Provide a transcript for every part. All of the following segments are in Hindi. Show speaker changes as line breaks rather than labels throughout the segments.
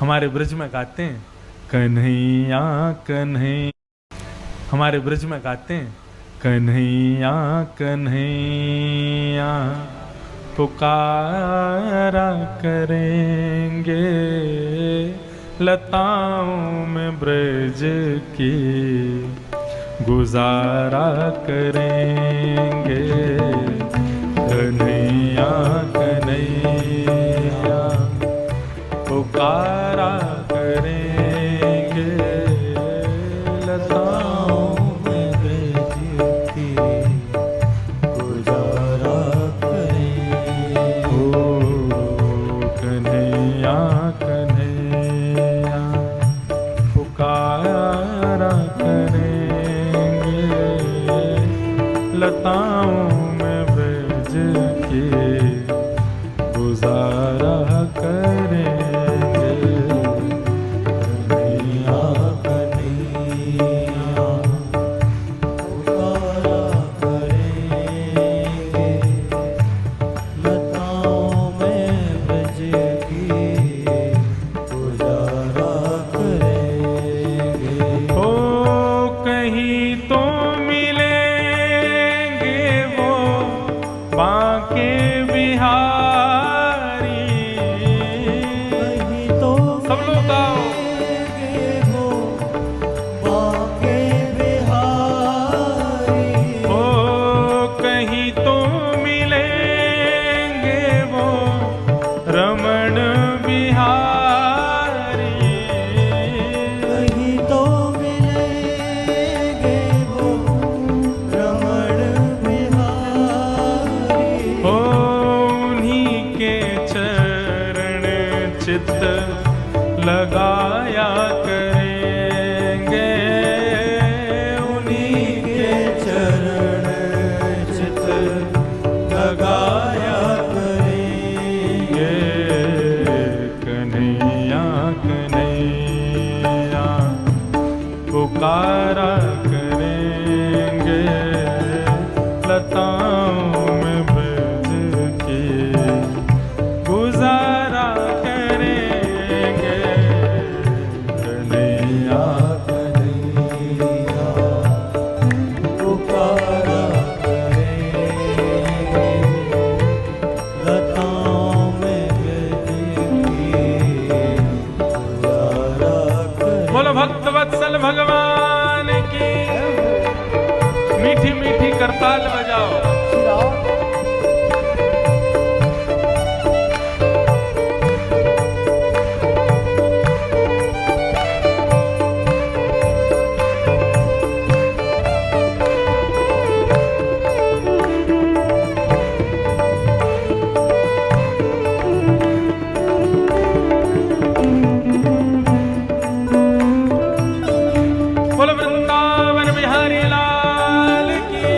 हमारे ब्रज में गाते हैं कन्हैया कन्हैया, हमारे ब्रज में गाते हैं कन्हैया कन्हैया, पुकारा करेंगे लताओं में ब्रज की, गुजारा करेंगे कन्हैया कन्हैया, पुकारा करेंगे लताओं में ब्रज की, गुजारा करेंगे। ओ कन्हैया कन्हैया, पुकारा करेंगे लताओं में ब्रज की, गुजारा करेंगे कन्हैया कन्हैया, पुकारा करेंगे लताओं में ब्रज की, गुजारा करेंगे। ओ कहीं तो मिलेंगे वो बांके बिहारी, कहीं तो सब लोग गाओ वो बांके बिहारी, ओ कहीं तो मिलेंगे वो रमण बिहारी, कहीं तो मिलेंगे वो रमण बिहारी, ओ उन्हीं के चरण चित लगाया करेंगे, उन्हीं के चरण चित लगाया करेंगे कन्हैया कन्हैया, पुकारा करेंगे लताओं में ब्रज की, गुजारा करेंगे कन्हैया कन्हैया, पुकारा करेंगे लताओं में ब्रज की, गुजारा करेंगे। बोलो भक्त वत्सल भगवान की, मीठी मीठी करताल बजाओ। बोलो वृंदावन बिहारी लाल की।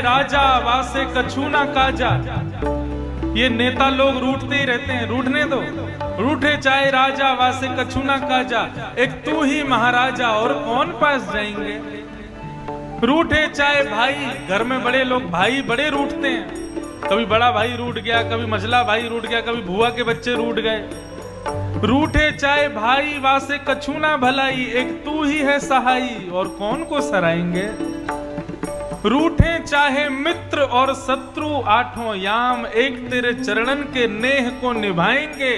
राजा वासे कछु ना काजा। ये नेता लोग रूठते ही रहते हैं, रूठने दो। रूठे चाहे राजा वासे कछु ना काजा, एक तू ही महाराजा और कौन पास जाएंगे। रूठे चाहे भाई, घर में बड़े लोग भाई बड़े रूठते हैं, कभी बड़ा भाई रूठ गया, कभी मझला भाई रूठ गया, कभी भुआ के बच्चे रूठ गए। रूठे चाहे भाई वासे कछु ना भलाई, एक तू ही है सहाई और कौन को सराएंगे। रूठे चाहे मित्र और शत्रु आठों याम, एक तेरे चरणन के नेह को निभाएंगे।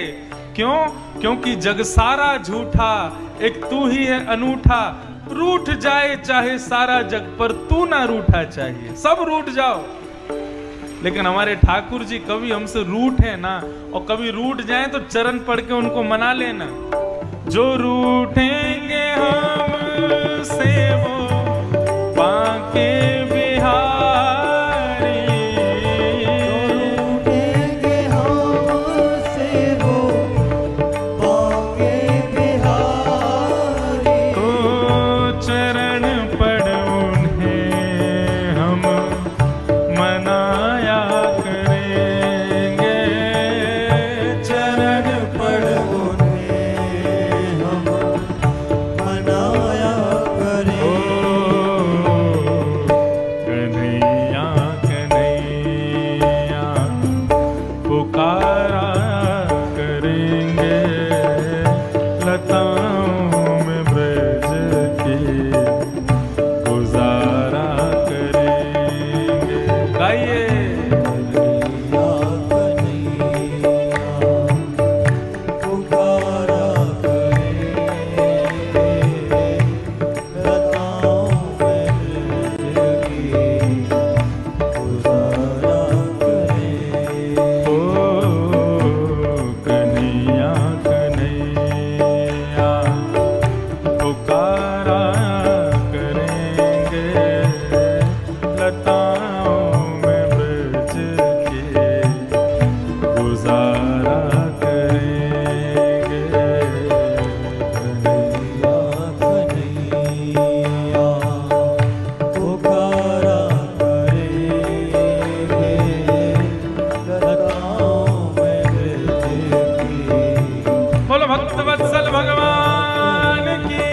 क्यों? क्योंकि जग सारा झूठा, एक तू ही है अनूठा। रूठ जाए चाहे सारा जग, पर तू ना रूठा चाहिए। सब रूठ जाओ, लेकिन हमारे ठाकुर जी कभी हमसे रूठे ना, और कभी रूठ जाए तो चरण पढ़ के उनको मना लेना। जो रूठेंगे हमसे वो बांके बिहारी,
रूठेंगे हमसे वो बांके बिहारी।
तो चरण पढ़ उन्हें हम मनाया करेंगे।
चरण पढ़ उन्हें हम मनाया करेंगे।
कन्हैया कन्हैया पुकारा करेंगे, लताओं में ब्रज के गुजारा करेंगे। गाइए
कन्हैया पुकारा करेंगे, लताओं में ब्रज की गुजारा करेंगे।
ओ कन्हैया कन्हैया पुकारा करेंगे, लताओं में ब्रज के गुजारा करेंगे।
कन्हैया पुकारा करेंगे, लताओं में ब्रज की।
बोलो भक्त वत्सल भगवान की।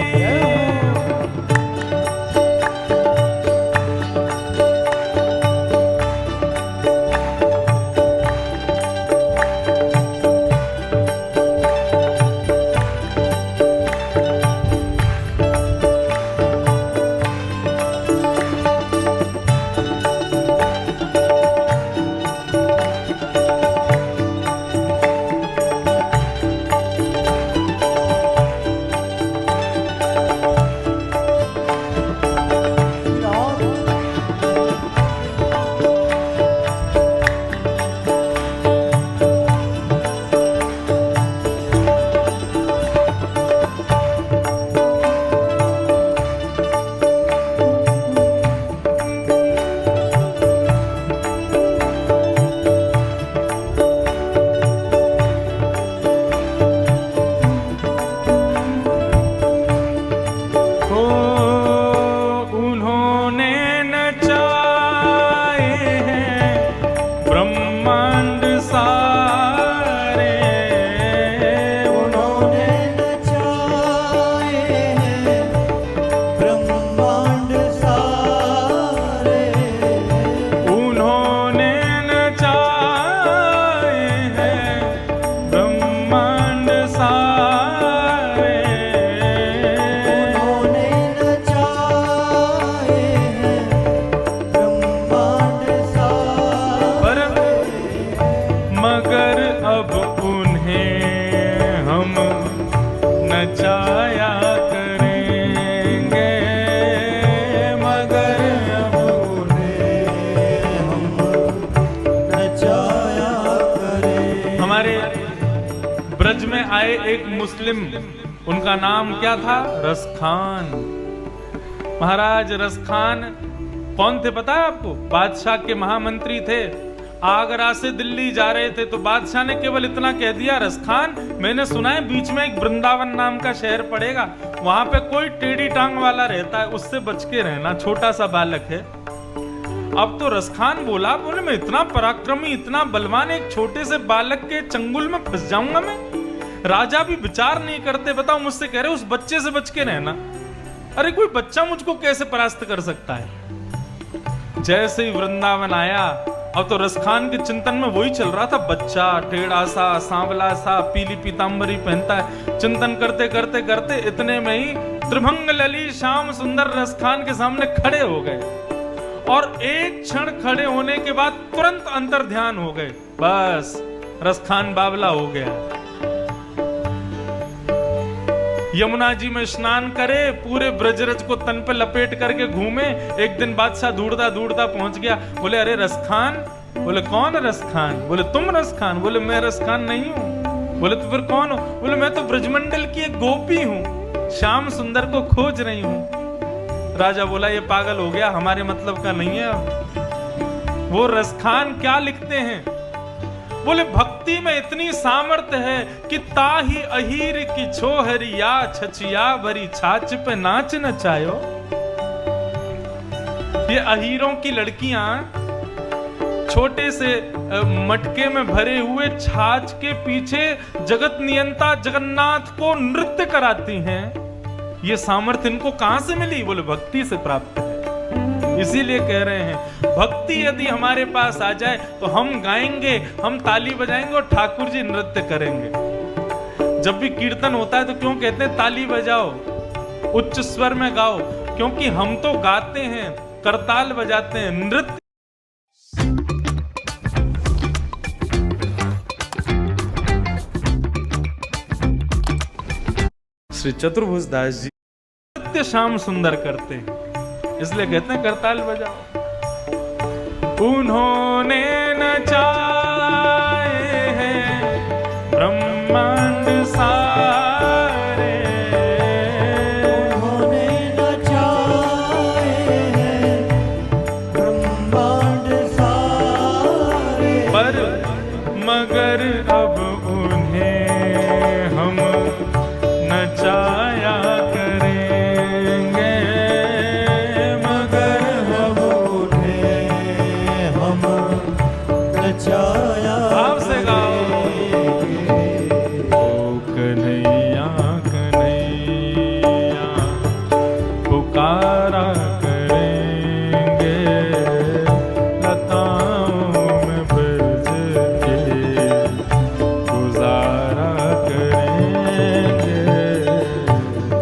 आए एक मुस्लिम, उनका नाम क्या था? रसखान। महाराज रसखान कौन थे पता है आपको? बादशाह के महामंत्री थे। आगरा से दिल्ली जा रहे थे तो बादशाह ने केवल इतना कह दिया, रसखान मैंने सुना है बीच में एक वृंदावन नाम का शहर पड़ेगा, वहां पे कोई टेढ़ी टांग वाला रहता है, उससे बच के रहना, छोटा सा बालक है। अब तो रसखान बोला, बोले मैं इतना पराक्रमी इतना बलवान एक छोटे से बालक के चंगुल में फंस जाऊंगा मैं? राजा भी विचार नहीं करते, बताओ मुझसे कह रहे उस बच्चे से बच के रहना। अरे कोई बच्चा मुझको कैसे परास्त कर सकता है। जैसे ही वृंदावन आया, अब तो रसखान के चिंतन में वही चल रहा था, बच्चा टेढ़ा सा सांवला सा पीली पीतांबरी पहनता है। चिंतन करते करते करते इतने में ही त्रिभंग लली श्याम सुंदर रसखान के सामने खड़े हो गए, और एक क्षण खड़े होने के बाद तुरंत अंतर ध्यान हो गए। बस रसखान बावला हो गया। यमुना जी में स्नान करे, पूरे ब्रजरज को तन पे लपेट करके घूमे। एक दिन बादशाह ढूंढता ढूंढता पहुंच गया। बोले अरे रसखान। बोले कौन रसखान? बोले तुम रसखान? बोले मैं रसखान नहीं हूं। बोले तो फिर कौन हो? बोले मैं तो ब्रजमंडल की एक गोपी हूं, श्याम सुंदर को खोज रही हूं। राजा बोला ये पागल हो गया, हमारे मतलब का नहीं है। अब वो रसखान क्या लिखते हैं? बोले भक्ति में इतनी सामर्थ्य है कि ताही अहीर की छोहरिया छचिया भरी छाछ पे नाच नचायो। ये अहीरों की लड़कियां छोटे से मटके में भरे हुए छाछ के पीछे जगत नियंता जगन्नाथ को नृत्य कराती हैं। ये सामर्थ्य इनको कहां से मिली? बोले भक्ति से प्राप्त है। इसीलिए कह रहे हैं भक्ति यदि हमारे पास आ जाए तो हम गाएंगे, हम ताली बजाएंगे और ठाकुर जी नृत्य करेंगे। जब भी कीर्तन होता है तो क्यों कहते हैं ताली बजाओ, उच्च स्वर में गाओ? क्योंकि हम तो गाते हैं, करताल बजाते हैं, नृत्य। श्री चतुर्भुज दास जी नृत्य श्याम सुंदर करते हैं, इसलिए कहते हैं करताल बजाओ। उन्होंने नचाए हैं ब्रह्मांड सारे,
उन्होंने नचाए हैं ब्रह्मांड सारे,
पर मगर अब उन्हें हम नचाया करेंगे,
मगर हम उन्हें हम नचाया
भाव से गाओ। ओ कन्हैया कन्हैया पुकारा करेंगे, लताओं में ब्रज के गुजारा करेंगे।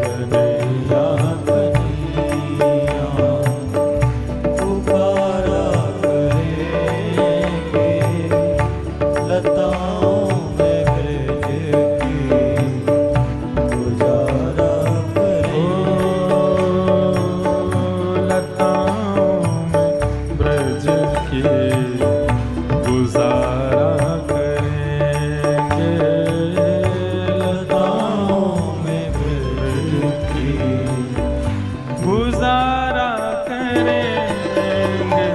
कन्हैया कन्हैया पुकारा करेंगे, लताओं में ब्रज की गुजारा
ओ लताओं में ब्रज के गुजारा करेंगे,
लताओं में ब्रज की
गुजारा करेंगे।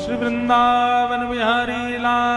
श्री वृंदावन बिहारी लाल